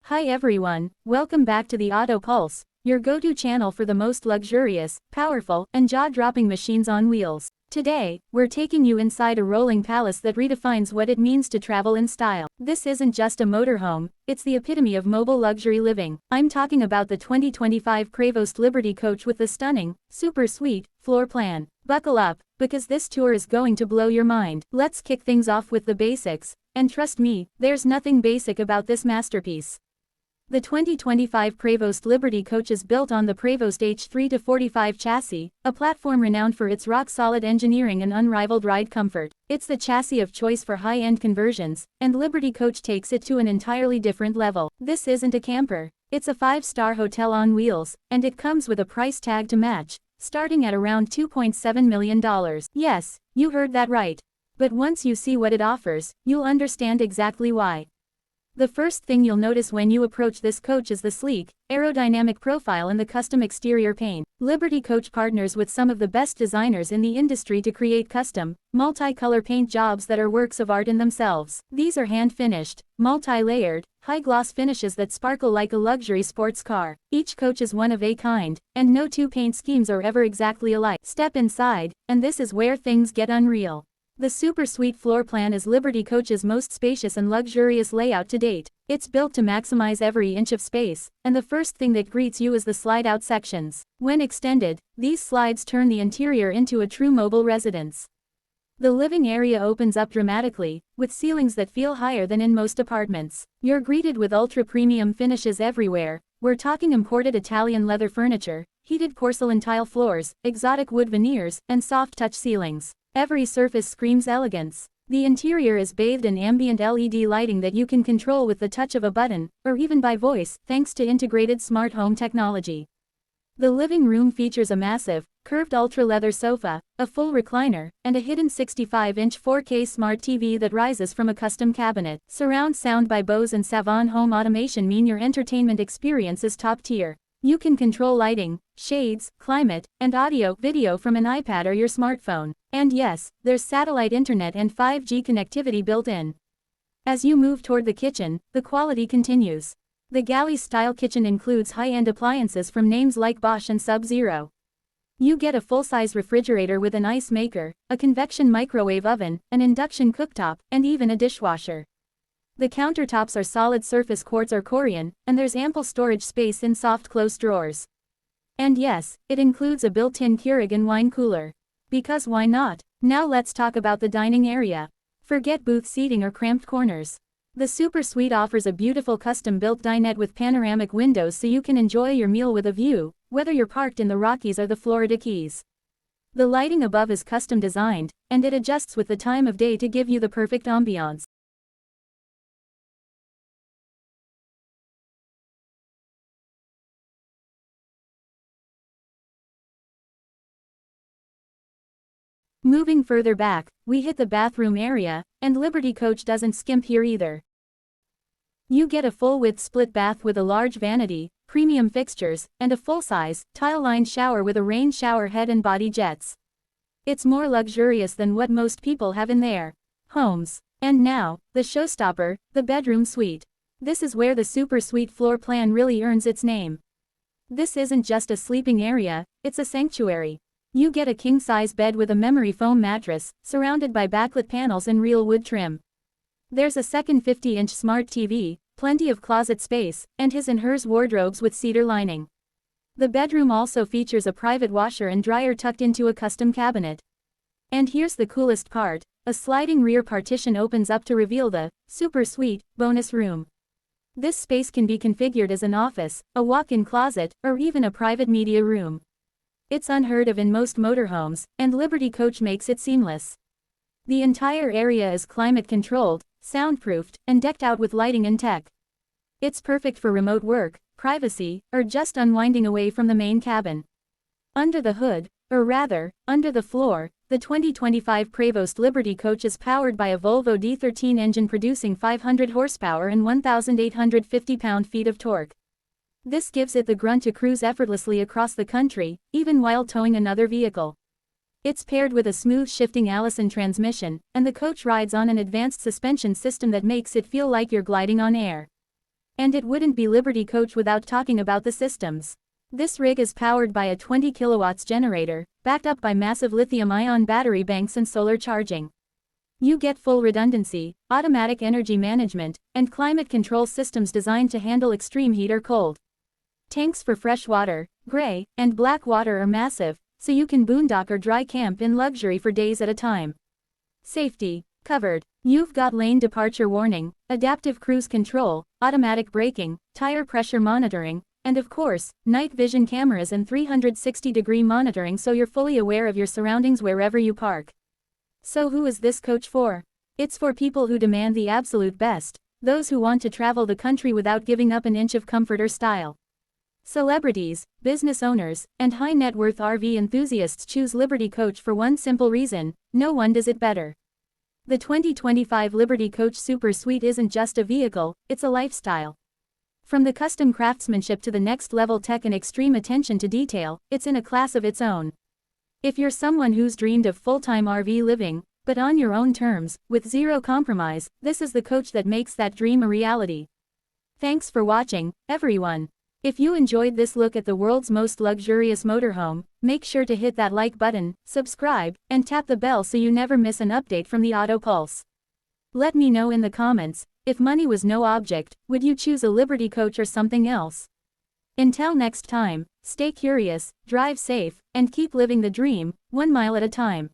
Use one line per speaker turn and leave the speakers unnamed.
Hi everyone, welcome back to the Auto Pulse, your go-to channel for the most luxurious, powerful, and jaw-dropping machines on wheels. Today, we're taking you inside a rolling palace that redefines what it means to travel in style. This isn't just a motorhome, it's the epitome of mobile luxury living. I'm talking about the 2025 Prevost Liberty Coach with the stunning, super suite, floor plan. Buckle up, because this tour is going to blow your mind. Let's kick things off with the basics, and trust me, there's nothing basic about this masterpiece. The 2025 Prevost Liberty Coach is built on the Prevost H3-45 chassis, a platform renowned for its rock-solid engineering and unrivaled ride comfort. It's the chassis of choice for high-end conversions, and Liberty Coach takes it to an entirely different level. This isn't a camper. It's a 5-star hotel on wheels, and it comes with a price tag to match, starting at around $2.7 million. Yes, you heard that right. But once you see what it offers, you'll understand exactly why. The first thing you'll notice when you approach this coach is the sleek, aerodynamic profile and the custom exterior paint. Liberty Coach partners with some of the best designers in the industry to create custom, multi-color paint jobs that are works of art in themselves. These are hand-finished, multi-layered, high-gloss finishes that sparkle like a luxury sports car. Each coach is one of a kind, and no two paint schemes are ever exactly alike. Step inside, and this is where things get unreal. The Super Suite floor plan is Liberty Coach's most spacious and luxurious layout to date. It's built to maximize every inch of space, and the first thing that greets you is the slide-out sections. When extended, these slides turn the interior into a true mobile residence. The living area opens up dramatically, with ceilings that feel higher than in most apartments. You're greeted with ultra-premium finishes everywhere. We're talking imported Italian leather furniture, heated porcelain tile floors, exotic wood veneers, and soft-touch ceilings. Every surface screams elegance. The interior is bathed in ambient LED lighting that you can control with the touch of a button, or even by voice, thanks to integrated smart home technology. The living room features a massive, curved ultra-leather sofa, a full recliner, and a hidden 65-inch 4K smart TV that rises from a custom cabinet. Surround sound by Bose and Savon home automation mean your entertainment experience is top-tier. You can control lighting, shades, climate, and audio-video from an iPad or your smartphone. And yes, there's satellite internet and 5G connectivity built in. As you move toward the kitchen, the quality continues. The galley-style kitchen includes high-end appliances from names like Bosch and Sub-Zero. You get a full-size refrigerator with an ice maker, a convection microwave oven, an induction cooktop, and even a dishwasher. The countertops are solid surface quartz or Corian, and there's ample storage space in soft close drawers. And yes, it includes a built-in Keurig and wine cooler. Because why not? Now let's talk about the dining area. Forget booth seating or cramped corners. The Super Suite offers a beautiful custom-built dinette with panoramic windows so you can enjoy your meal with a view, whether you're parked in the Rockies or the Florida Keys. The lighting above is custom designed, and it adjusts with the time of day to give you the perfect ambiance. Moving further back, we hit the bathroom area, and Liberty Coach doesn't skimp here either. You get a full-width split bath with a large vanity, premium fixtures, and a full-size, tile-lined shower with a rain shower head and body jets. It's more luxurious than what most people have in their homes. And now, the showstopper, the bedroom suite. This is where the Super Suite floor plan really earns its name. This isn't just a sleeping area, it's a sanctuary. You get a king-size bed with a memory foam mattress, surrounded by backlit panels and real wood trim. There's a second 50-inch smart TV, plenty of closet space, and his and hers wardrobes with cedar lining. The bedroom also features a private washer and dryer tucked into a custom cabinet. And here's the coolest part, a sliding rear partition opens up to reveal the Super Suite bonus room. This space can be configured as an office, a walk-in closet, or even a private media room. It's unheard of in most motorhomes, and Liberty Coach makes it seamless. The entire area is climate-controlled, soundproofed, and decked out with lighting and tech. It's perfect for remote work, privacy, or just unwinding away from the main cabin. Under the hood, or rather, under the floor, the 2025 Prevost Liberty Coach is powered by a Volvo D13 engine producing 500 horsepower and 1,850 pound-feet of torque. This gives it the grunt to cruise effortlessly across the country, even while towing another vehicle. It's paired with a smooth shifting Allison transmission, and the coach rides on an advanced suspension system that makes it feel like you're gliding on air. And it wouldn't be Liberty Coach without talking about the systems. This rig is powered by a 20 kilowatts generator, backed up by massive lithium-ion battery banks and solar charging. You get full redundancy, automatic energy management, and climate control systems designed to handle extreme heat or cold. Tanks for fresh water, gray, and black water are massive, so you can boondock or dry camp in luxury for days at a time. Safety covered. You've got lane departure warning, adaptive cruise control, automatic braking, tire pressure monitoring, and of course, night vision cameras and 360-degree monitoring so you're fully aware of your surroundings wherever you park. So who is this coach for? It's for people who demand the absolute best, those who want to travel the country without giving up an inch of comfort or style. Celebrities, business owners, and high net worth RV enthusiasts choose Liberty Coach for one simple reason: no one does it better. The 2025 Liberty Coach Super Suite isn't just a vehicle, it's a lifestyle. From the custom craftsmanship to the next level tech and extreme attention to detail, it's in a class of its own. If you're someone who's dreamed of full-time RV living, but on your own terms, with zero compromise, this is the coach that makes that dream a reality. Thanks for watching, everyone. If you enjoyed this look at the world's most luxurious motorhome, make sure to hit that like button, subscribe, and tap the bell so you never miss an update from the Auto Pulse. Let me know in the comments, if money was no object, would you choose a Liberty Coach or something else? Until next time, stay curious, drive safe, and keep living the dream, 1 mile at a time.